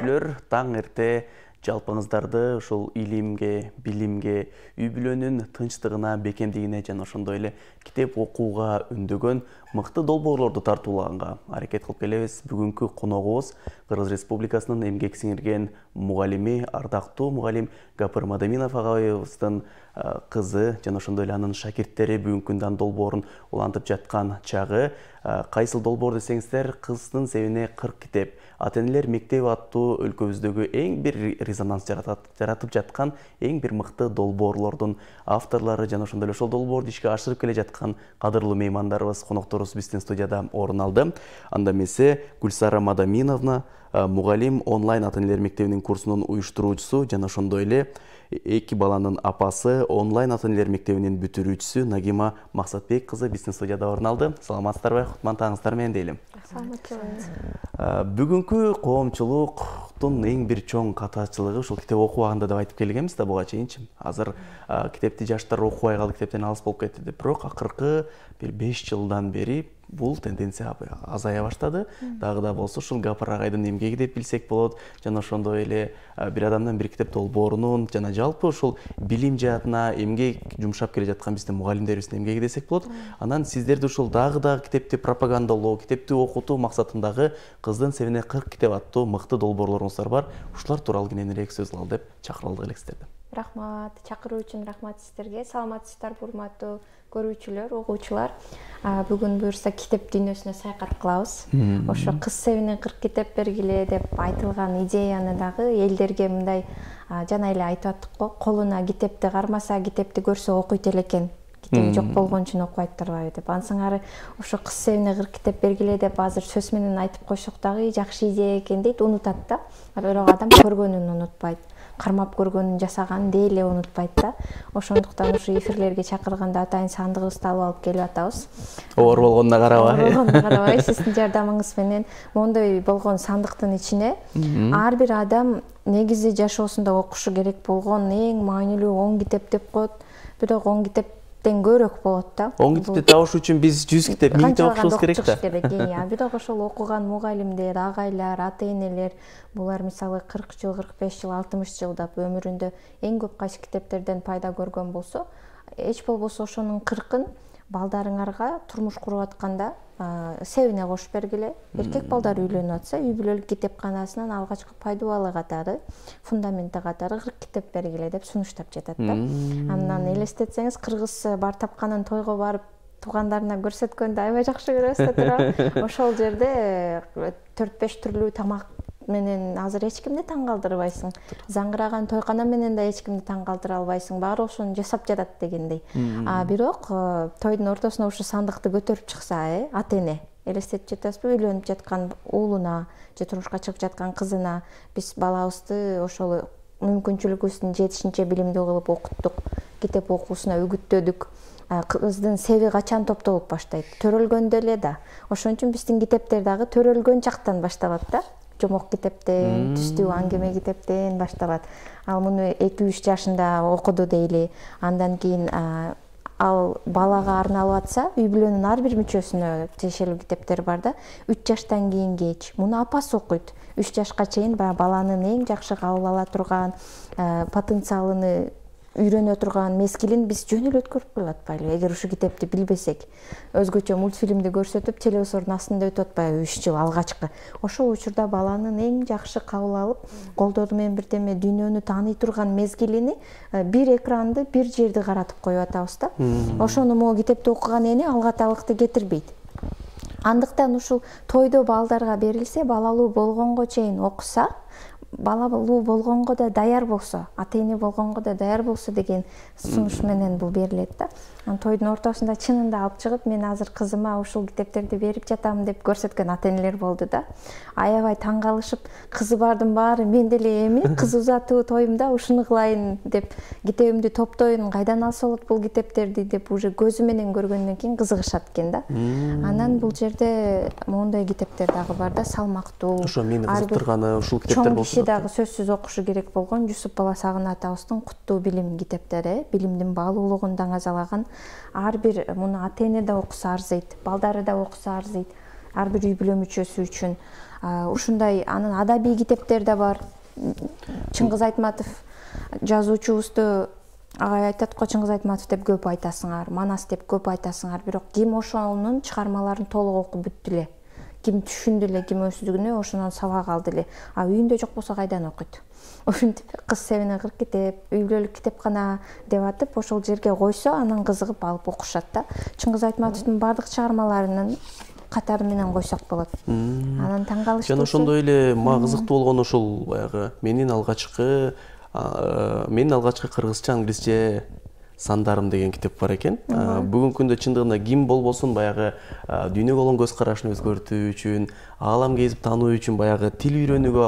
көрүүчүлөр, таң эрте жалпыңыздарды ушул илимге, билимге, үй бүлөнүн тынчтыгына, бекемдигине жана ошондой эле китеп окууга үндөгөн мыкты долбоорлорду тартуулаганга аракет кылып келебиз. Бүгүнкү коногубуз Кыргыз Республикасынын эмгек сиңирген мугалими, ардактуу мугалим Гапыр Мадаминов агайыбыздын кызы жана ошондой эле анын шакирттери бүгүнкү дан долбоорун улантып жаткан чагы. Кайсыл долбоор десеңиздер, кыздын себине 40 китеп. Ата-энелер мектеби аттуу өлкөбүздөгү эң бир резонанс жаратып жаткан эң бир мыкты долбоорлордун авторлору жана ошондой эле ошол долбоорду ишке ашырып келе жаткан кадырлуу меймандарыбыз, конокторубуз биздин студияда орун алды. Анда эмесе Гүлсара Мадаминовна, мугалим, онлайн ата-энелер мектебинин курсунун уюштуруучусу жана ошондой эле эки баланын апасы, онлайн ата-энелер мектебинин бүтүрүүчүсү Нагима Максатбек кызы биздин студияда орун алды. Саламатсыздарбы? Кутман менен дейли. Бүгүнкү коомчулуктун эң бир чоң катачылыгы ушул китеп окубаганда деп айтып келгенбиз да буга чейинчи. Азыр китепти жаштар окубай калды, китептен алыс болуп кетти деп. Бирок акыркы бир 5 жылдан бери бул тенденция азая баштады. Дагы да болсо ушул Гапыр агайдын эмгеги деп билсек болот. Жана ошондой эле бир адамдан бир китеп долбоорунун жана жалпы ушул билим жаатына эмгек жумшап келе жаткан биздин мугалимдерибиздин эмгеги десек болот. Анан сиздерди ушул дагы китепти пропагандалоо, китепти окутуу максатындагы кыздын себине 40 китеп аттуу мыкты долбоорлоруңуздар бар. Ушулар тууралуу кененирээк сөз кылалы деп чакырылдык элек сиздерди. Рахмат, чакыруу үчүн рахмат сиздерге. Саламатсыздар, урматтуу көрүүчүлөр, окуучулар. Бүгүн буюрса китеп дүйнөсүнө саякат кылабыз. Ошо кыз себине 40 китеп бергиле деп айтылган идеяны дагы элдерге мындай жана эле айтып аттык го, колуна китепти кармаса, китепти көрсө окуйт элекен. Китеби жок болгон үчүн окубайт турбайбы деп. Ансыңары ошо кыз себине 40 китеп бергиле деп азыр сөз менен айтып койсок дагы жакшы идея экен дейт, унутат да. Бирок адам көргөнүн унутпайт. Кармап көргөнүн жасаганын дейле унутпайт да. Ошондуктан ушу эфирлерге чакырганда атайын сандыгыбызды алып келип атабыз. Оор болгонуна карабай. Болгонуна карабай, сиздин жардамыңыз менен мондой болгон сандыктын ичине ар бир адам негизи жашоосунда окушу керек болгон эң маанилүү 10 китеп деп коет. Бирок 10 китептен көбүрөөк болот да. 10 китепти табыш үчүн биз 100 китеп, 1000 китеп окушубуз керек да. Бирок ошол окуган мугалимдер, агайлар, ата-энелер булар мисалы 40 жыл, 45 жыл, 60 жылдап өмүрүндө эң көп кайсы китептерден пайда көргөн болсо, эч болбосо ошонун 40-ын балдарыңарга турмуш куруп атканда себине кошуп бергиле. Эркек балдар үйлөнүп атса, үй бүлөлүк китепканасынын алгачкы пайдубалы катары, фундаменти катары 40 китеп бергиле деп сунуштап жатат да. Андан элестетсеңиз, кыргыз бар тапканын тойго барып туугандарына көрсөткөндү аябай жакшы көрөбүз да тура. Ошол жерде 4-5 түрлүү тамак менен азыр эч кимди таң калтырбайсың. Заңгыраган тойкана менен да эч кимди таң калтыра албайсың. Баары ошону жасап жатат дегендей. Бирок тойдун ортосуна ушу сандыкты көтөрүп чыкса, ата-эне элестетип жатасызбы, үйлөнүп жаткан уулуна же турмушка чыгып жаткан кызына биз балабызды ошол мүмкүнчүлүгүбүздүн жетишинче билимдүү кылып окуттук, китеп окуусуна үгүттөдүк. Кыздын себи качан топтолуп баштайт? Төрөлгөндө эле да. Ошон үчүн биздин китептер дагы төрөлгөн чактан башталат да. Жомок китептен, түстүү аңгеме китептен башталат. Ал муну 2-3 жашында окуду дейли. Андан кийин ал балага арналып атса, үй бүлөнүн ар бир мүчөсүнө тиешелүү китептер бар да. 3 жаштан кийинге муну апасы окуйт. 3 жашка чейин баланын эң жакшы кабыл ала турган потенциалыны үйрөнө турган мезгилин биз жөн эле өткөрүп коюп атпайлы, эгер ушу китепти билбесек. Өзгөчө мультфильмди көрсөтүп, телевизордун астында өтүп атпайбы 3 жыл алгачкы. Ошол учурда баланын эң жакшы кабыл алып, колдору менен бирдеме дүйнөнү тааный турган мезгилини бир экранды, бир жерди каратып коюп атабыз да. Ошону могу китепти окуган эне алгаталыкты кетирбейт. Андыктан ушул тойдо балдарга берилсе, балалуу болгонго чейин окуса, балалуу болгонго да даяр болсо, ата-эне болгонго да даяр болсо деген сунуш менен бул берилет да. Тойдун ортосунда чынында алып чыгып, мен азыр кызыма ушул китептерди берип жатам деп көрсөткөн ата-энелер болду да. Аябай таң калышып, кызы бардын баары мен деле эми кыз узатуу тоюмда ушуну кылайын деп китебимди топтойн, кайдан алса болот бул китептерди деп уже көзү менен көргөндөн кийин кызыгышат экен да. Анан бул жерде моундай китептер дагы бар да, салмактуу. Ошо мени кызыктырганы ушул китептер болсо дагы сөзсүз окушу керек болгон Жусуп Баласагын атабыздын Куттуу билим китептери, билимдин баалуулугун даңазалаган. Ар бир муну ата-эне да окуса арзыйт, балдары да окуса арзыйт. ар бир үй бүлө мүчөсү үчүн. Ушундай анын адабий китептер да бар. Чыңгыз Айтматов жазуучубузду агай айтат го, Чыңгыз Айтматов деп көп айтасыңар, Манас деп көп айтасыңар, бирок ким ошонун чыгармаларын толук окуп бүттү эле, ким түшүндү эле, ким өздүгүнө ошонон сабак алды эле. Үйүндө жок болсо кайдан окуйт? Ушинтип кыз севине 40 китеп, үй бүлөлүк китепкана деп атып, ошол жерге койсо, анан кызыгып алып окушат да. Чыңгыз Айтматовдун бардык чыгармаларынын катары менен койсок болот. Анан таң калыштуу. Жана ошондой эле мага кызыктуу болгону ошол баягы менин алгачкы кыргызча, англисче сандарым деген китеп бар экен. Бүгүнкү күндө чындыгында ким болбосун баягы дүйнөгө болгон көз карашын өзгөртүү үчүн, аалам кезип таануу үчүн баягы тил үйрөнүүгө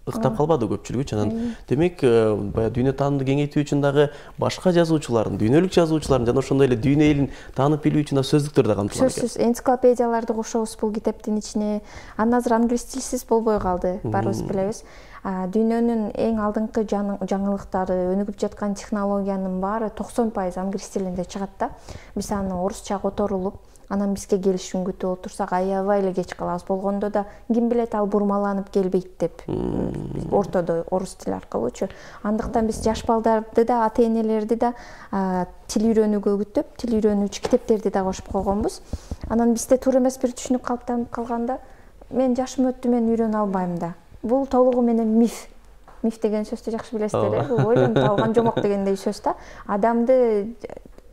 ыктап калбады көпчүлүгү. Анан демек баягы дүйнө таанымды кеңейтүү үчүн дагы башка жазуучулардын, дүйнөлүк жазуучулардын жана ошондой эле дүйнө элин таанып билүү үчүн да сөздүктөр да камтылган экен. Сөзсүз энциклопедияларды кошобуз бул китептин ичине. Анан азыр англис тилсиз болбой калды, баарыбыз билебиз. Дүйнөнүн эң алдыңкы жаңылыктары, өнүгүп жаткан технологиянын баары 90% англис тилинде чыгат да. Биз аны орусча которулуп, анан бизге келишин күтүп отурсак аябай эле кеч калабыз. Болгондо да ким билет ал бурмаланып келбейт деп. Ортодо орус тили аркылуучу. Андыктан биз жаш балдарды да, ата-энелерди да тил үйрөнүүгө үгүттөп, тил үйрөнүүчү китептерди да кошуп койгонбуз. Анан бизде туура эмес бир түшүнүк калыптанып калганда, мен жашым өттү, мен үйрөнө албайм да. Бул толугу менен миф. Миф деген сөздү жакшы билесиздер, бул ойлонуп табылган жомок дегендей сөз да. Адамды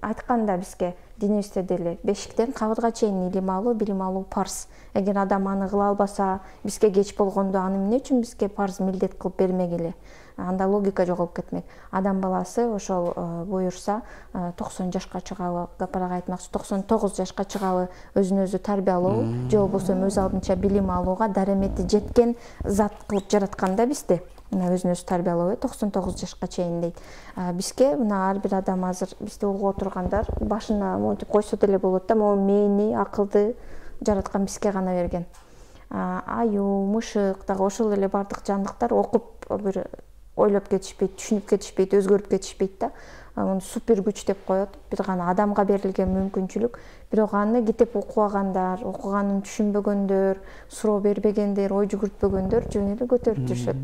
айтканда бизге динибизде деле бешиктен кабырга чейин илим алуу, билим алуу парз. Эгер адам аны кыла албаса, бизге кеч болгондо аны эмне үчүн бизге парз милдет кылып бермегиле? Анда логика жоголуп кетмек. Адам баласы ошол буюрса 90 жашка чыгабы, Гапарага айтмакчы, 99 жашка чыгабы өзүн өзү тарбиялоо, же болбосо өз алдынча билим алууга даремети жеткен зат кылып жараткан да бизди. Мына өзүн өзү тарбиялоо 99 жашка чейин дейт. Бизге мына ар бир адам азыр бизди угуп отургандар башына монтип койсо деле болот да, могу мээни, акылды жараткан бизге гана берген. Аюу, мышык дагы ошол эле бардык жандыктар окуп бир ойлоп кетишпейт, түшүнүп кетишпейт, өзгөрүп кетишпейт да. Аны супер күч деп коет. Бир гана адамга берилген мүмкүнчүлүк. Бирок аны китеп окубагандар, окуганын түшүнбөгөндөр, суроо бербегендер, ой жүгүртпөгөндөр жөн эле көтөрүп жүрүшөт.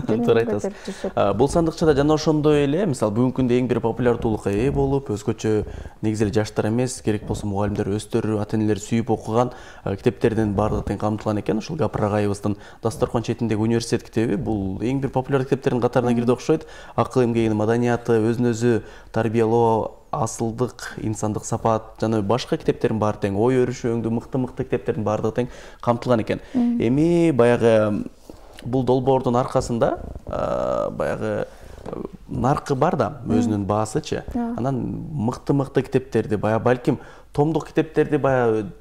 Туура айтасыз. Бул сандыкчада жана ошондой эле, мисалы бүгүнкү күндө эң бир популярдуулукка ээ болуп, өзгөчө негизи эле жаштар эмес, керек болсо мугалимдер өздөрү, ата-энелер сүйүп окуган китептердин баардыгы тең камтылган экен. Ошол Гапар агайыбыздын Дасторкон четиндеги университет китеби бул эң бир популярдуу китептердин катарына кирди окшойт. Акыл эмгегинин маданияты, өзүн өзү тарбиялоо, асылдык, инсандык сапат жана башка китептердин баары тең, ой өрүшөөңдүү мыкты китептердин баардыгы тең камтылган экен. Эми баягы бул долбоордун аркасында баягы наркы бар да, өзүнүн баасычы. Анан мыкты китептерди, баягы балким томдук китептерди баягы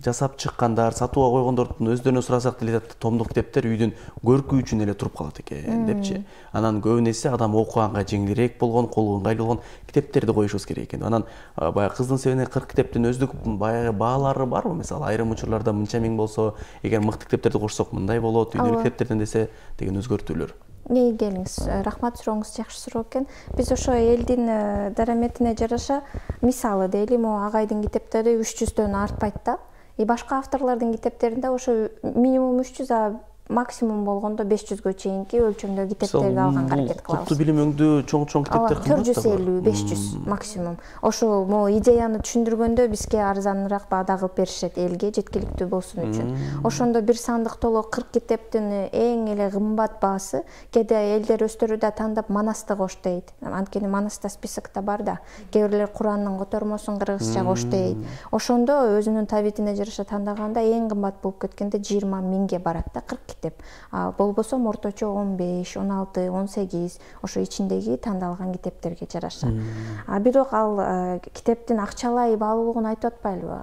жасап чыккандар, сатууга койгондордун өздөрүнөн сурасак деле томдук китептер үйдүн көркү үчүн эле туруп калат экен депчи. Анан көбүнесе адам окуганга жеңилирээк болгон, колго ыңгайлуу болгон китептерди коюшубуз керек экен. Анан баягы кыздын севине 40 китептин өздүк баягы баалары барбы? Мисалы айрым учурларда мынча миң болсо, эгер мыкты китептерди кошсок мындай болот, дүйнөлүк китептерден десе деген өзгөртүүлөр. Келиңиз, рахмат, сурооңуз жакшы суроо экен. Биз ошо элдин дараметине жараша, мисалы дейли, могу агайдын китептери 300дөн артпайт да. Башка авторлордун китептеринде ошо минимум 300, максимум болгондо 500гө чейинки өлчөмдө китептерди алганга аракет кылабыз. Куттуу билим-өңдүү чоң китептер кымбат да. 450-500 максимум. Ошо могу идеяны түшүндүргөндө бизге арзаныраак баада кылып беришет, элге жеткиликтүү болсун үчүн. Ошондо бир сандык толо 40 китептин эң эле кымбат баасы, кээде элдер өздөрү да тандап Манасты кош дейт. Анткени Манаста списокто бар да. Кээ бирлер Курандын котормосун кыргызча кош дейт. Ошондо өзүнүн табитине жараша тандаганда эң кымбат болуп кеткенде 20 миңге барат да 40 китеп. Болбосо орточо 15, 16, 18 ошо ичиндеги тандалган китептерге жараша. Бирок ал китептин акчалай баалуулугун айтып атпайлыбы?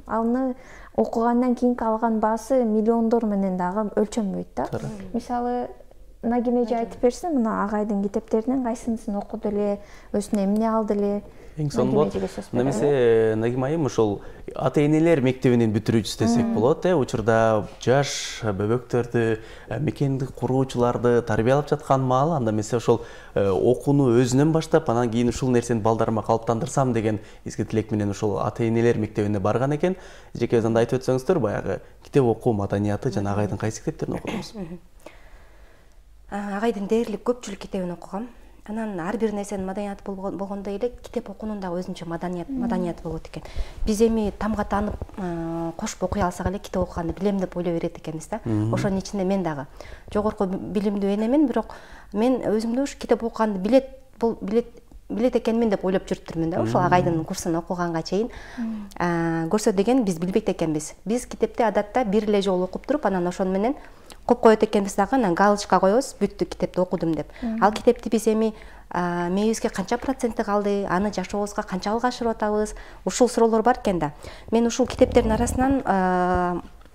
Аны окугандан кийинки алган баасы миллиондор менен дагы өлчөнбөйт да. Мисалы Нагимеже айтып берсин, мына агайдын китептеринен кайсынысын окуду эле, өзүнө эмне алды эле? Эң сонун болот. Немесе Нагим айым ошол ата энелер мектебинин бүтүрүүчүсү десек болот, учурда жаш бөбөктөрдү, мекенди куруучуларды тарбиялап жаткан маал, анда эмесе ошол окууну өзүнөн баштап, анан кийин ушул нерсени балдарыма калыптандырсам деген изги тилек менен ошол ата энелер мектебине барган экен. Жеке өзүңүз айтып өтсөңүздөр, баягы китеп окуу маданияты жана агайдын кайсы китептерин окудуңуз? Агайдын дээрлик көпчүлүк китебин окугам. Анан ар бир нерсенин маданияты болгондой эле китеп окуунун дагы өзүнчө маданияты болот экен. Биз эми тамга таанып кошуп окуй алсак эле китеп окуганды билем деп ойлой берет экенбиз да. Ошонун ичинде мен дагы жогорку билимдүү энемен, бирок мен өзүмдү ушу китеп окуганды билет экенмин деп ойлоп жүрүптүрмүн да. Ошол агайдын курсун окуганга чейин көрсө деген биз билбейт экенбиз. Биз китепти адатта бир эле жолу окуп туруп, анан ошону менен коп коет экенбиз дагы, анан галочка коебуз, бүттү, китепти окудум деп. Ал китепти биз эми мээбизге канча проценти калды, аны жашообузга канчалык ашырып атабыз, ушул суроолор бар экен да. Мен ушул китептердин арасынан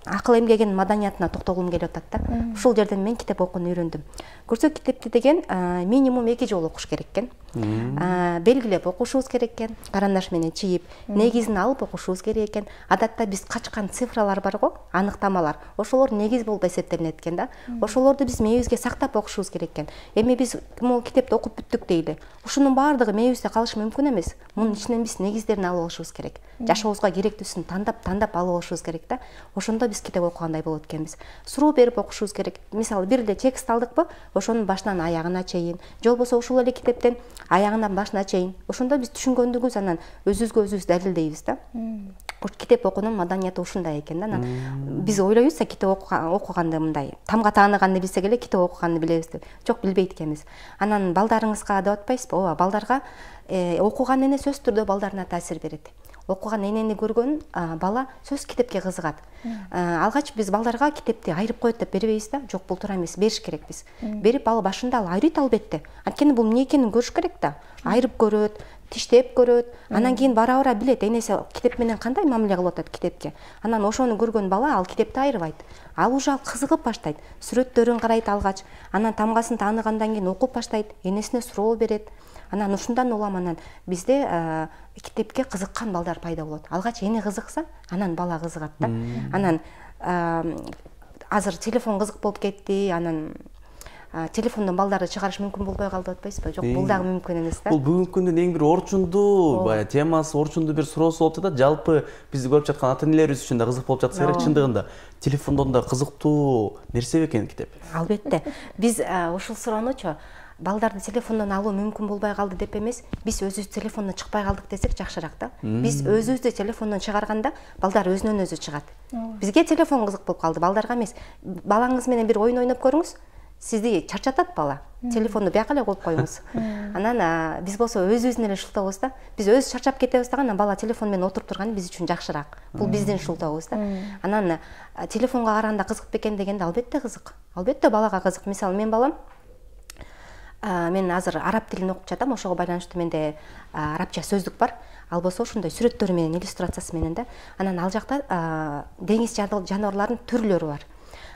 акыл эмгегенин маданиятына токтолгум келип атат да. Ушул жерден мен китеп окууну үйрөндүм. Көрсө китепти деген минимум 2 жолу окуш керек экен. Белгилеп окушубуз керек экен, карандаш менен чийип, негизин алып окушубуз керек экен. Адатта биз качкан цифралар бар го, аныктамалар. Ошолор негиз болуп эсептелинет экен да. Ошолорду биз мээбизге сактап окушубуз керек экен. Эми биз могу китепти окуп бүттүк дейли. Ушунун баардыгы мээбизде калышы мүмкүн эмес. Мунун ичинен биз негиздерин алып алышыбыз керек. Жашообузга керектүүсүн тандап алып алышыбыз керек да. Ошондо биз китеп окугандай болот экенбиз. Суроо берип окушубуз керек. Мисалы бир эле текст алдыкпы, ошонун башынан аягына чейин, же болбосо ушул эле китептен аягынан башына чейин. Ошондо биз түшүнгөндүгүбүз анан өзүбүзгө өзүбүз далилдейбиз да. Китеп окуунун маданияты ушундай экен да. Анан биз ойлойбуз китеп окуганды мындай тамга тааныганды билсек эле китеп окуганды билебиз деп. Жок, билбейт экенбиз. Анан балдарыңызга деп атпайсызбы? Ооба, балдарга окуган эне сөзсүз түрдө балдарына таасир берет. Окуган энени көргөн бала сөз китепке кызыгат. Алгач биз балдарга китепти айырып коет деп бербейбиз да. Жок, бул туура эмес, бериш керекпиз. Берип ал башында ал айрыйт албетте. Анткени бул эмне экенин көрүш керек да. Айырып көрөт, тиштеп көрөт, анан кийин бара билет энеси китеп менен кандай мамиле кылып атат китепке. Анан ошону көргөн бала ал китепти айырбайт. Ал уже кызыгып баштайт, сүрөттөрүн карайт алгач, анан тамгасын тааныгандан кийин окуп баштайт, энесине суроо берет. Анан ушундан улам анан бизде китепке кызыккан балдар пайда болот. Алгач эне кызыкса, анан бала кызыгат да. Анан азыр телефон кызык болуп кетти, анан телефондон балдарды чыгарыш мүмкүн болбой калды деп атпайсызбы? Жок, бул дагы мүмкүн эмес да. Бул бүгүнкү күндүн эң бир орчундуу баягы темасы, орчундуу бир суроосу болуп жатат. Жалпы бизди көрүп жаткан ата энелерибиз үчүн да кызык болуп жатса керек. Чындыгында телефондон да кызыктуу нерсе бекен китеп? Албетте. Биз ушул суроонучу балдарды телефондон алуу мүмкүн болбой калды деп эмес, биз өзүбүз телефондон чыкпай калдык десек жакшыраак да. Биз өзүбүздү телефондон чыгарганда балдар өзүнөн өзү чыгат. Бизге телефон кызык болуп калды, балдарга эмес. Балаңыз менен бир оюн ойноп көрүңүз. Сизди чарчатат бала. Телефонду бияка эле коюп коюңуз. Анан биз болсо өзүбүздүн эле шылтообуз да. Биз өзү чарчап кетебиз дагы, анан бала телефон менен отуруп турганы биз үчүн жакшыраак. Бул биздин шылтообуз да. Анан телефонго караганда кызык бекен дегенде албетте кызык. Албетте балага кызык. Мисалы мен балам мен азыр араб тилин окуп жатам, ошого байланыштуу менде арабча сөздүк бар. Ал болсо ошондой сүрөттөрү менен, иллюстрациясы менен да. Анан ал жакта деңиз жаныбарларынын түрлөрү бар.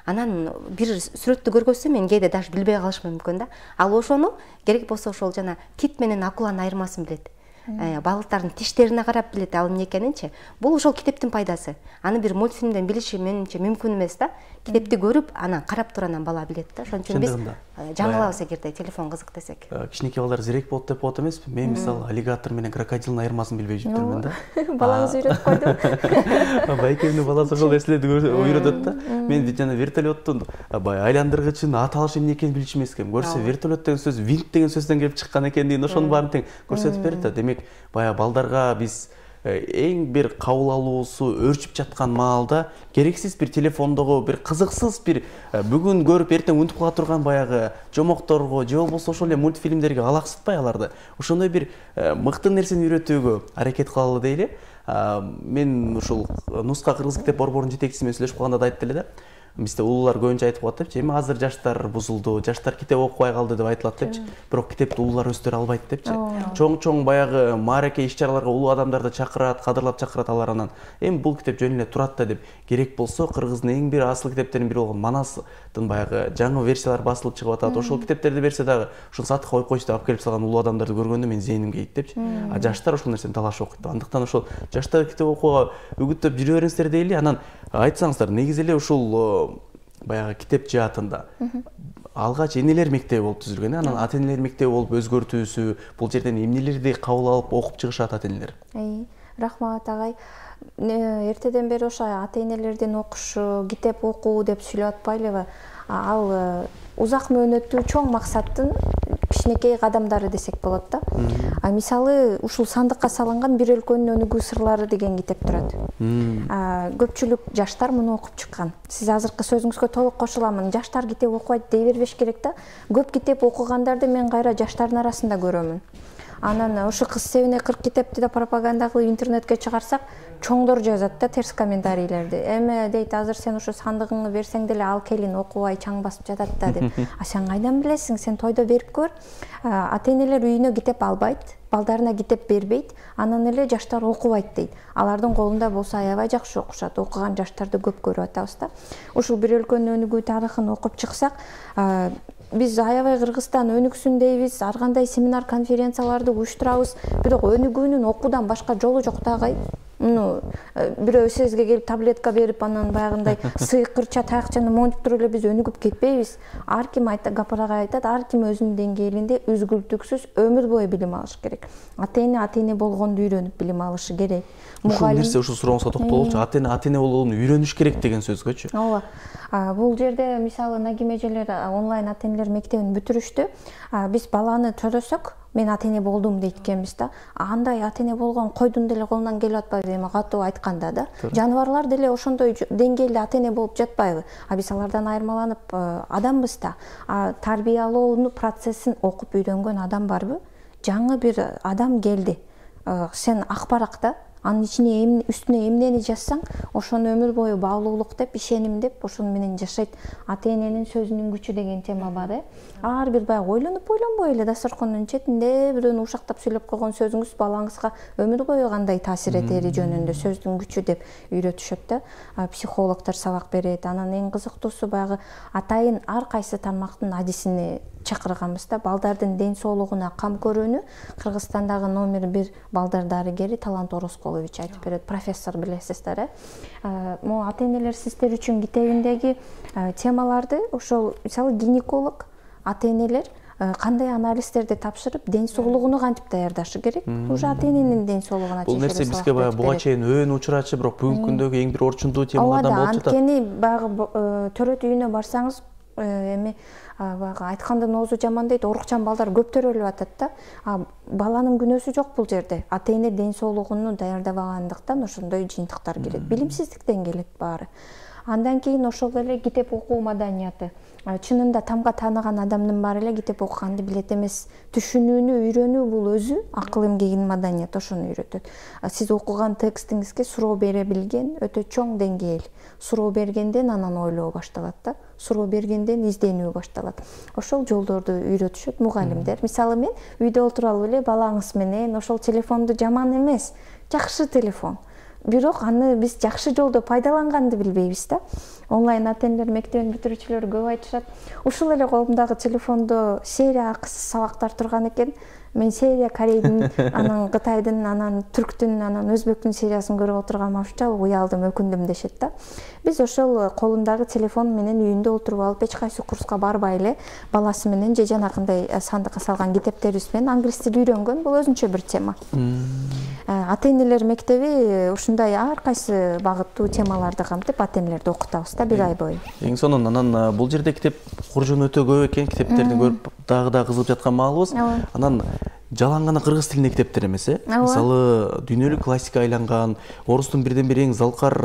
Анан бир сүрөттү көргөзсө мен кээде даже билбей калышым мүмкүн да. Ал ошону керек болсо ошол жана кит менен акуланын айырмасын билет. Балыктардын тиштерине карап билет ал эмне экенинчи. Бул ошол китептин пайдасы. Аны бир мультфильмден билиши менимче мүмкүн эмес да. Китепти көрүп, анан карап туруп анан бала билет да. Ошон үчүн биз жаңылабыз эгерде телефон кызык десек. Кичинекей балдар зерек болот деп болот эмеспи? Мен мисалы аллигатор менен крокодилдин айырмасын билбей жүрүптүрмүн да. Балаңыз үйрөтүп койду. Байкемдин баласы ошол нерселерди үйрөтөт да. Мен жана вертолеттун баягы айландыргычын аталышы эмне экенин билчү эмес экен. Көрсө вертолет деген сөз винт деген сөздөн келип чыккан экендигин ошонун баарын тең көрсөтүп берет да. Демек баягы балдарга биз эң бир кабыл алуусу өрчүп жаткан маалда керексиз бир телефондогу бир кызыксыз бир бүгүн көрүп эртең унутуп кала турган баягы жомокторго же болбосо ошол эле мультфильмдерге алаксытпай аларды ошондой бир мыкты нерсени үйрөтүүгө аракет кылалы дейли. Мен ушул Нуска кыргыз китеп борборунун жетекчиси менен сүйлөшүп калганда да айтты эле да. бизде улуулар көбүнчө айтып коет депчи, эми азыр жаштар бузулду, жаштар китеп окубай калды деп айтылат депчи. Бирок китепти улуулар өздөрү албайт депчи. Чоң баягы маареке иш-чараларга улуу адамдарды чакырат, кадырлап чакырат алар анан. Эми бул китеп жөн эле турат да деп, керек болсо кыргыздын эң бир асыл китептеринин бири болгон Манастын баягы жаңы версиялар басылып чыгып атат. Ошол китептерди берсе дагы ушул сатыкка коюп койчу деп алып келип салган улуу адамдарды көргөндө мен зээнимге ийт депчи. А жаштар ошол нерсени талашып окуйт. Андыктан ошол жаштар китеп окууга үгүттөп жүрө бериңиздер дейли. Анан айтсаңыздар, негизи эле ушул баягы китеп жаатында алгач энелер мектеби болуп түзүлгөн, анан ата энелер мектеби болуп өзгөртүүсү, бул жерден эмнелерди кабыл алып окуп чыгышат ата энелер? Рахмат агай. Эртеден бери ошо ата энелердин окушу, китеп окуу деп сүйлөп атпайлыбы? Ал узак мөөнөттүү чоң максаттын кичинекей кадамдары десек болот да. Мисалы ушул сандыкка салынган бир өлкөнүн өнүгүү сырлары деген китеп турат. Көпчүлүк жаштар муну окуп чыккан. Сиз азыркы сөзүңүзгө толук кошуламын. Жаштар китеп окубайт дей бербеш керек да. Көп китеп окугандарды мен кайра жаштардын арасында көрөмүн. Анан ошо кыз себине 40 китепти да пропаганда кылып интернетке чыгарсак, чоңдор жазат да терс комментарийлерди. Эме дейт, азыр сен ошо сандыгыңды берсең деле ал келин окубай чаң басып жатат да деп. А сен кайдан билесиң? Сен тойдо берип көр. Ата энелер үйүнө китеп албайт, балдарына китеп бербейт, анан эле жаштар окубайт дейт. Алардын колунда болсо аябай жакшы окушат. Окуган жаштарды көп көрүп атабыз да. Ушул бир өлкөнүн өнүгүү тарыхын окуп чыксак, биз аябай Кыргызстан өнүксүн дейбиз, ар кандай семинар конференцияларды уюштурабыз, бирок өнүгүүнүн окуудан башка жолу жок да агай. Бирөө сизге келип таблетка берип, анан баягындай сыйкырча таякчаны монтип туруп эле биз өнүгүп кетпейбиз. Ар ким гапырага айтат, ар ким өзүнүн деңгээлинде үзгүлтүксүз өмүр бою билим алыш керек. Ата эне болгонду үйрөнүп билим алышы керек. Ушул нерсе, ушул сурооңузга токтолчу. Ата эне болгонду үйрөнүш керек деген сөзгөчү. Ооба. Бул жерде мисалы Нагим эжелер онлайн ата энелер мектебин бүтүрүштү. Биз баланы төрөсөк, мен ата эне болдум дейт экенбиз да. Андай ата эне болгон койдун деле колунан келип атпайбы, эми катуу айтканда да. Жаныбарлар деле ошондой деңгээлде ата эне болуп жатпайбы? Биз алардан айырмаланып адамбыз да. Тарбиялоо процессин окуп үйрөнгөн адам барбы? Жаңы бир адам келди. Сен акбарак да. Анын ичине үстүнө эмнени жазсаң, ошону өмүр бою баалуулук деп, ишеним деп, ошону менен жашайт. Ата эненин сөзүнүн күчү деген тема бар. Ар бир баягы ойлонбой эле дасторкондун четинде бирөөнү ушактап сүйлөп койгон сөзүңүз балаңызга өмүр бою кандай таасир этери жөнүндө сөздүн күчү деп үйрөтүшөт да. Психологдор сабак берет. Анан эң кызыктуусу баягы атайын ар кайсы тармактын адисини чакырганбыз да. Балдардын ден соолугуна кам көрүүнү Кыргызстандагы номер 1 балдар дарыгери Талант Орозкулович айтып берет. Профессор, билесиздер. Могу ата энелер сиздер үчүн китебиндеги темаларды ошол мисалы гинеколог, ата энелер кандай анализдерди тапшырып, ден соолугуну кантип даярдашы керек? Уже ата эненин ден соолугуна чейин. Бул нерсе бизге баягы буга чейин өөн учурачы, бирок бүгүнкү күндөгү эң бир орчундуу темалардан болуп жатат. Анткени баягы төрөт үйүнө барсаңыз, эми баягы айткандын оозу жаман дейт, орукчан балдар көп төрөлүп атат да. Баланын күнөөсү жок бул жерде. Ата эне ден соолугуну даярдабагандыктан ошондой жыйынтыктар келет. Билимсиздиктен келет баары. Андан кийин ошол эле китеп окуу маданияты. Чынында тамга тааныган адамдын баары эле китеп окуганды билет эмес. Түшүнүүнү үйрөнүү бул өзү акыл эмгегинин маданиятı ошону үйрөтөт. Сиз окуган текстиңизге суроо бере билген өтө чоң деңгээл. Суроо бергенден анан ойлоо башталат да. Суроо бергенден изденүү башталат. Ошол жолдорду үйрөтүшөт мугалимдер. Мисалы мен үйдө отуруп алып эле балаңыз менен ошол телефонду жаман эмес, жакшы телефон. Бирок аны биз жакшы жолдо пайдаланганды билбейбиз да. Онлайн ата энелер мектебин бүтүрүүчүлөр көп айтышат. Ушул эле колумдагы телефондо серия акысыз сабактар турган экен. Мен серия Корейдин, анан Кытайдын, анан Түрктүн, анан Өзбектин сериясын көрүп отурганыма ушунчалык уялдым, өкүндүм дешет да. Биз ошол колундагы телефон менен үйүндө отуруп алып, эч кайсы курска барбай эле баласы менен же жанакындай сандыкка салган китептерибиз менен англис тили үйрөнгөн. Бул өзүнчө бир тема. Ата энелер мектеби ушундай ар кайсы багыттуу темаларды камтып ата энелерди окутабыз да бир ай бою. Эң сонун анан бул жерде китеп куржуну өтө көп экен, китептерди көрүп дагы кызыгып жаткан маалыбыз. Анан жалаң гана кыргыз тилиндеги китептер эмес, мисалы дүйнөлүк классика айланган, орустун бирден бир эң залкар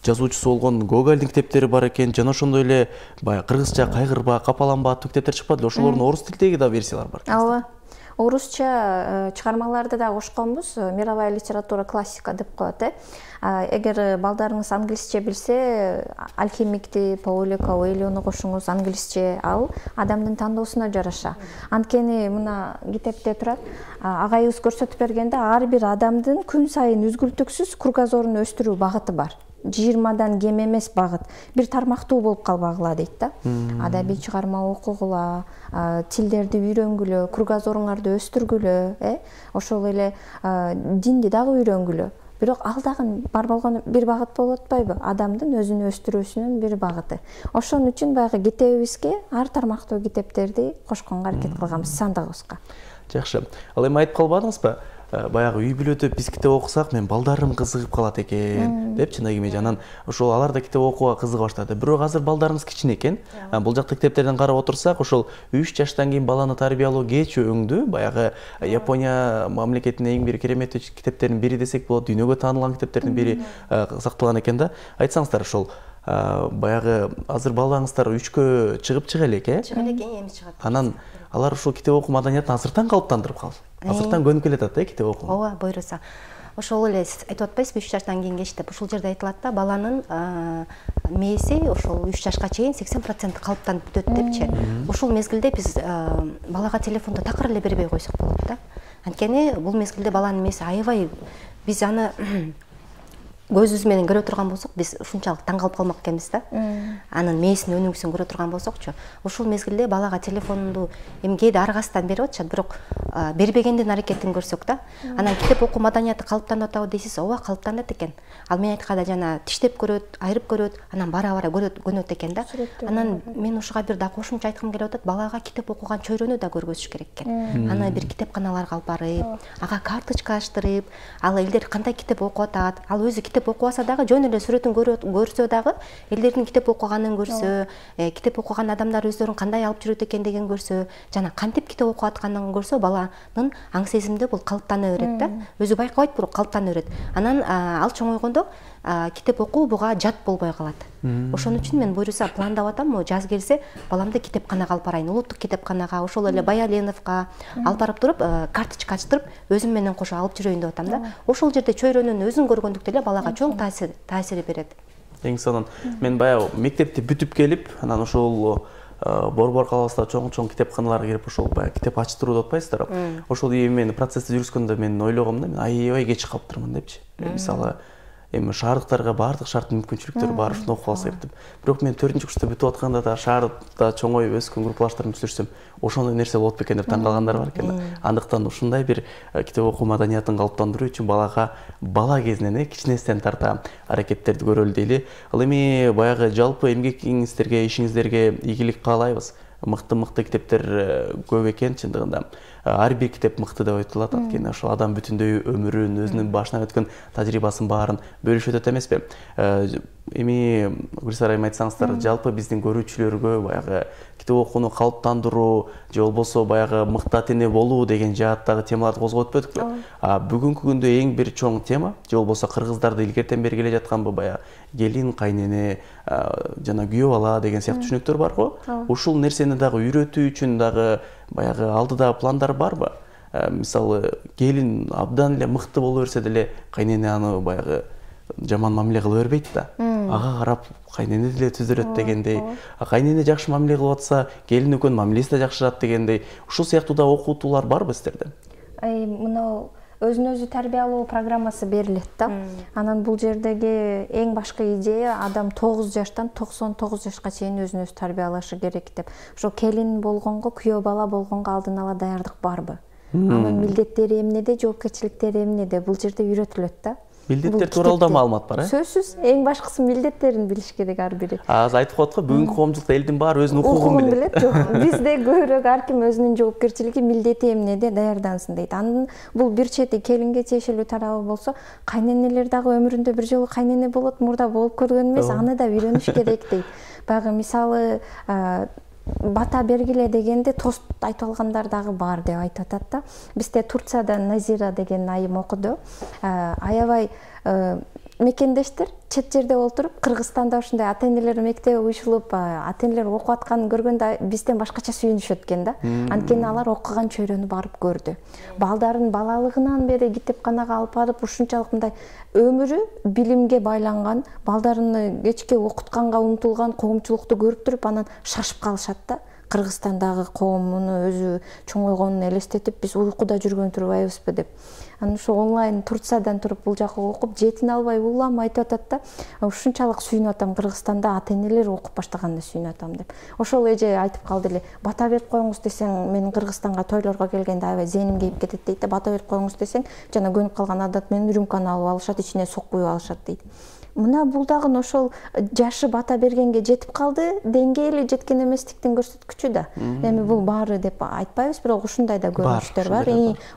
жазуучусу болгон Гогольдун китептери бар экен, жана ошондой эле баягы кыргызча кайгырба, капаланба аттуу китептер чыкпады эле, ошолордун орус тилиндеги да версиялар бар. Ооба. орусча чыгармаларды да кошконбуз, мировая литература классика деп коет. Эгер балдарыңыз англисче билсе, алхимикти, Пауло Коэльону кошуңуз, англисче ал адамдын тандоосуна жараша. Анткени мына китепте турат, агайыбыз көрсөтүп бергенде ар бир адамдын күн сайын үзгүлтүксүз кругозорун өстүрүү багыты бар. 20-дан кем эмес багыт. Бир тармактуу болуп калбагыла дейт да. Адабий чыгарма окугула, тилдерди үйрөнгүлө, кругозоруңарды өстүргүлө, ошол эле динди дагы үйрөнгүлө. Бирок ал дагы бар болгон бир багыт болуп атпайбы? Адамдын өзүн өстүрүүсүнүн бир багыты. Ошон үчүн баягы китебибизге ар тармактуу китептерди кошконго аракет кылганбыз сандыгыбызга. Жакшы. Ал эми айтып калбадыңызбы? Баягы үй бүлөдө биз китеп окусак, мен балдарым кызыгып калат экен деп чынагы анан ошол алар да китеп окууга кызыга баштады. Бирок азыр балдарыңыз кичине экен. Бул жакта китептерден карап отурсак, ошол 3 жаштан кийин баланы тарбиялоо кеч өңдү. Баягы Япония мамлекетинин эң бир керемет китептеринин бири десек болот, дүйнөгө таанылган китептердин бири сакталган экен да. Айтсаңыздар ошол баягы азыр балаңыздар 3кө чыгып элек, Чыга элек, эми чыгат. Анан алар ушул китеп окуу маданиятын азыртан калыптандырып калды. Азыртан көнүп келатат китеп окуу. Ооба, буйруса. Ошол эле сиз айтып атпайсызбы 3 жаштан кийин кеч деп. Ушул жерде айтылат да, баланын мээси ошол 3 жашка чейин 80% калыптанып бүтөт депчи. Ушул мезгилде биз балага телефонду такыр эле бербей койсок болот да. Анткени бул мезгилде баланын мээси аябай, биз аны көзүбүз менен көрө турган болсок, биз ушунчалык таң калып калмак экенбиз да. Анын мээсин өнүгүүсүн көрө турган болсокчу, ушул мезгилде балага телефонду эми кээде аргасынан берип атышат, бирок бербегендин аракетин көрсөк да. Анан китеп окуу маданияты калыптанып атабы дейсиз, ооба калыптанат экен. Ал мен айтканда жана тиштеп көрөт, айырып көрөт, анан бара-бара көнөт экен да. Анан мен ушуга бир да кошумча айткым келип атат, балага китеп окуган чөйрөнү да көргөзүш керек экен. Аны бир китепканаларга алып барып, ага карточка ачтырып, ал элдер кандай китеп окуп атат, ал өзү китеп окубаса дагы жөн эле сүрөтүн көрсө дагы, элдердин китеп окуганын көрсө, китеп окуган адамдар өздөрүн кандай алып жүрөт экендигин көрсө, жана кантип китеп окуп атканын көрсө, баланын аң сезимде бул калыптана берет да. Өзү байкабайт, бирок калыптана берет. Анан ал чоңойгондо китеп окуу буга жат болбой калат. Ошон үчүн мен буйруса пландап атам, жаз келсе баламды китепканага алып барайын, улуттук китепканага, ошол эле Баяленовго алып барып туруп, карточка ачтырып, өзүм менен кошо алып жүрөйүн деп атам да. Ошол жерде чөйрөнүн өзүн көргөндүктө эле балага чоң таасир берет. Эң сонун мен баягы мектепти бүтүп келип, анан ошол Борбор каласында чоң китепканаларга кирип ошол баягы китеп ачтыруу деп атпайсыздар. Ошол мен процессти жүргүзгөндө мен ойлогом да, мен аябай кеч калыптырмын депчи. Мисалы эми шаардыктарга баардык шарт мүмкүнчүлүктөр бар, ушуну окуп алса керек деп. Бирок мен 4-курста бүтүп атканда да шаарда чоңоюп өскөн группалаштарымды сүрсөм, ошондой нерсе болот бекен деп таң калгандар бар экен. Андыктан ушундай бир китеп окуу маданиятын калыптандыруу үчүн балага бала кезинен кичинесинен тарта аракеттерди көрөлү дейли. Ал эми баягы жалпы эмгегиңиздерге, ишиңиздерге ийгилик каалайбыз. Мыкты китептер көп экен чындыгында. Ар бир китеп мыкты деп айтылат, анткени ошол адам бүтүндөй өмүрүн, өзүнүн башынан өткөн тажрыйбасын баарын бөлүшүп өтөт эмеспи? Эми Гүлсара айым айтсаңыздар, жалпы биздин көрүүчүлөргө баягы китеп окууну калыптандыруу же болбосо баягы мыкты ата эне болуу деген жааттагы темаларды козгоп өтпөдүкпү? Бүгүнкү күндө эң бир чоң тема же болбосо кыргыздарды илгертен бери келе жатканбы, баягы келин, кайнене жана күйөө бала деген сыяктуу түшүнүктөр бар го. Ушул нерсени дагы үйрөтүү үчүн дагы баягы алдыда пландар барбы? Мисалы, келин абдан эле мыкты боло берсе деле, кайнене аны баягы жаман мамиле кыла бербейт да. Ага карап кайнене деле түзөрөт дегендей, кайнене жакшы мамиле кылып атса, келин экөөнүн мамилеси да жакшырат дегендей. Ушул сыяктуу да окутуулар барбы сиздерде? Мына өзүн өзү тарбиялоо программасы берилет да. Анан бул жердеги эң башкы идея адам 9 жаштан 99 жашка чейин өзүн өзү тарбиялашы керек деп. Ошо келин болгонго, күйөө бала болгонго алдын ала даярдык барбы? Анын милдеттери эмнеде, жоопкерчиликтери эмнеде? Бул жерде үйрөтүлөт да. Милдеттер тууралуу да маалымат бар, Сөзсүз, эң башкысы милдеттерин билиш керек ар бири. Азыр айтып коет го, бүгүнкү коомчулукта элдин баары өзүнүн укугун билет. Жок, бизде көбүрөөк ар ким өзүнүн жоопкерчилиги, милдети эмнеде даярдансын дейт. Анын бул бир чети келинге тиешелүү тарабы болсо, кайненелер дагы өмүрүндө бир жолу кайнене болот, мурда болуп көргөн эмес, аны да үйрөнүш керек дейт. Баягы мисалы бата бергиле дегенде тост айтып алгандар дагы бар деп айтып атат да. Бизде Турцияда Назира деген айым окуду. Аябай мекендештер чет жерде отуруп Кыргызстанда ушундай ата энелер мектеби уюшулуп, ата энелер окуп атканын көргөндө бизден башкача сүйүнүшөт экен да. Анткени алар окуган чөйрөнү барып көрдү. Балдарын балалыгынан бери китепканага алып барып ушунчалык мындай өмүрү билимге байланган, балдарыны кечке окутканга умтулган коомчулукту көрүп туруп анан шашып калышат да. Кыргызстандагы коомуну өзү чоңойгонун элестетип, биз уйкуда жүргөн турбайбызбы деп. Анан ошо онлайн Турциядан туруп бул жака окуп, жетине албай улам айтып атат да. Ушунчалык сүйүнүп атам, Кыргызстанда ата энелер окуп баштаганда сүйүнүп атам деп. Ошол эже айтып калды эле, бата берип коюңуз десең, менин Кыргызстанга тойлорго келгенде аябай зээним кейип кетет дейт да. Бата берип коюңуз десең, жана көнүп калган адат менен рюмканы алып алышат, ичине сок куюп алышат дейт. Мына бул дагы ошол жашы бата бергенге жетип калды, деңгээли жеткен эместиктин көрсөткүчү да. Эми бул баары деп айтпайбыз, бирок ушундай да көрүнүштөр бар.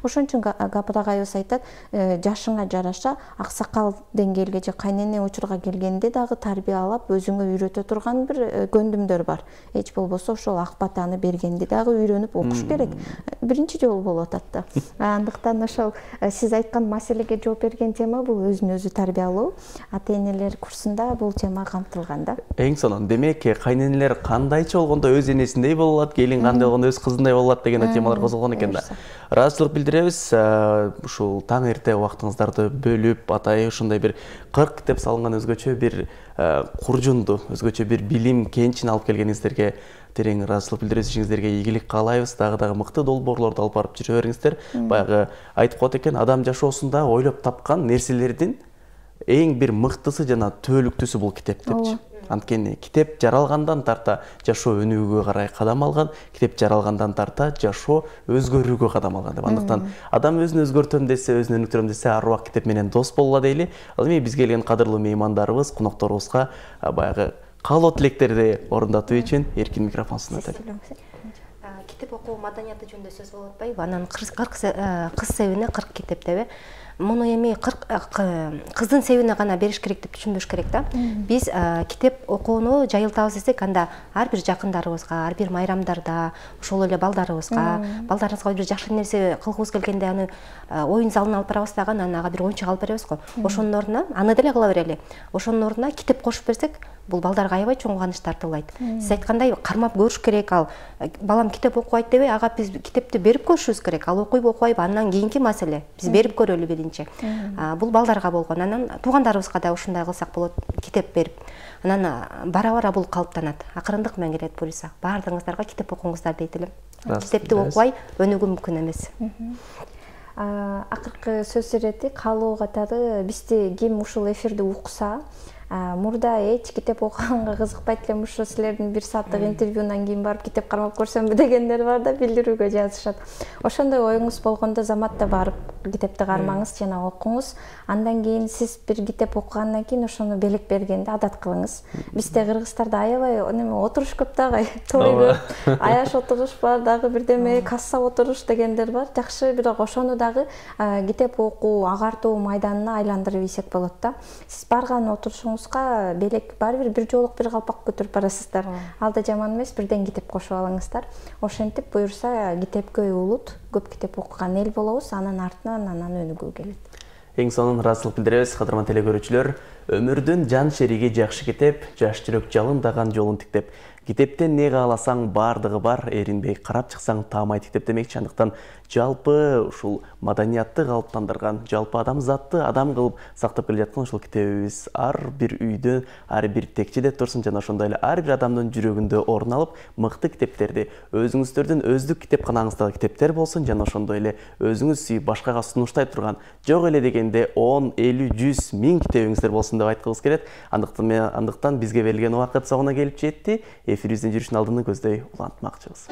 Ошон үчүн Гапыр агайыбыз айтат, жашыңа жараша аксакал деңгээлге же кайнене учурга келгенде дагы тарбиялап, өзүңө үйрөтө турган бир көндүмдөр бар. Эч болбосо ошол ак батаны бергенди дагы үйрөнүп окуш керек. Биринчи жолу болуп атат да. Андыктан ошол сиз айткан маселеге жооп берген тема бул өзүн өзү тарбиялоо. Ата энелер курсунда бул тема камтылган да. Эң сонун. Демек, кайненелер кандайча болгондо өз энесиндей болот, келин кандай болгондо өз кызындай болот деген темалар козголгон экен да. Ыраазычылык билдиребиз. Ушул таң эрте убактыңыздарды бөлүп, атайы ушундай бир 40 китеп салынган өзгөчө бир куржунду, өзгөчө бир билим кенчин алып келгениңиздерге терең ыраазычылык билдиребиз. Ишиңиздерге ийгилик каалайбыз. Дагы мыкты долбоорлорду алып барып жүрө бериңиздер. Баягы айтып коет экен, адам жашоосунда ойлоп тапкан нерселердин эң бир мыктысы жана түбөлүктүүсү бул китеп депчи. Анткени китеп жаралгандан тарта жашоо өнүгүүгө карай кадам алган, китеп жаралгандан тарта жашоо өзгөрүүгө кадам алган деп. Андыктан адам өзүн өзгөртөм десе, өзүн өнүктүрөм десе, ар убак китеп менен дос болула дейли. Ал эми бизге келген кадырлуу меймандарыбыз, конокторубузга баягы каалоо тилектерди орундатуу үчүн эркин микрофон сунат. Китеп окуу маданияты жөнүндө сөз болуп атпайбы? Анан кыз себине 40 китеп деп. Муну эми кыздын себине гана бериш керек деп түшүнбөш керек да. Биз китеп окууну жайылтабыз десек, анда ар бир жакындарыбызга, ар бир майрамдарда, ошол эле балдарыбызга бир жакшы нерсе кылгыбыз келгенде аны оюн залына алып барабыз дагы, анан ага бир оюнчук алып беребиз го. Ошонун ордуна аны деле кыла берели. Ошонун ордуна китеп кошуп берсек, бул балдарга аябай чоң кубаныч тартуулайт. Сиз айткандай кармап көрүш керек. Ал балам китеп окубайт дебей, ага биз китепти берип көрүшүбүз керек. Ал окуйбу окубайбы, андан кийинки маселе. Биз берип көрөлү биринчи. Бул балдарга болгон. Анан туугандарыбызга да ушундай кылсак болот, китеп берип. Анан бара-бара бул калыптанат. Акырындык менен келет буюрса. Баардыгыңыздарга китеп окуңуздар дейт элем. Китепти окубай өнүгүү мүмкүн эмес. Акыркы сөз ирети каалоо катары бизди ким ушул эфирди укса, мурда эч китеп окуганга кызыкпайт элем, ушу силердин 1 сааттык интервьюнан кийин барып китеп кармап көрсөмбү дегендер бар да, билдирүүгө жазышат. Ошондой оюңуз болгондо заматта барып китепти кармаңыз жана окуңуз. Андан кийин сиз бир китеп окугандан кийин ошону белек бергенди адат кылыңыз. Бизде Кыргызстарда аябай отуруш көп дагы, той көп, аяш отуруш бар, дагы бирдеме касса отуруш дегендер бар. Жакшы, бирок ошону дагы китеп окуу, агартуу майданына айландырып ийсек болот да. Сиз барган отурушуңузга белек бир жолук бир калпак көтөрүп барасыздар. Ал да жаман эмес, бирден китеп кошуп алыңыздар. Ошентип буюрса китепкөй улут, көп китеп окуган эл болобуз, анан артынан өнүгүү келет. Эң сонун ыраазычылык билдиребиз, кадырман телекөрүүчүлөр. Өмүрдүн жан шериги жакшы китеп, жаш жүрөк жалындаган жолун тиктеп. Китептен не кааласаң бардыгы бар, эринбей карап чыксаң таамай тиктеп демекчи. Андыктан жалпы ушул маданиятты калыптандырган, жалпы адамзатты адам кылып сактап келе жаткан ушул китебибиз ар бир үйдө, ар бир текчеде турсун жана ошондой эле ар бир адамдын жүрөгүндө орун алып, мыкты китептерди, өзүңүздөрдүн өздүк китепканаңыздагы китептер болсун жана ошондой эле өзүңүз сүйүп башкага сунуштай турган, жок эле дегенде 10, 50, 100, 1000 китебиңиздер болсун деп айткыбыз келет. Андыктан бизге берилген убакыт соңуна келип жетти. Эфирибиздин жүрүшүнүн алдын көздөй улантмакчыбыз.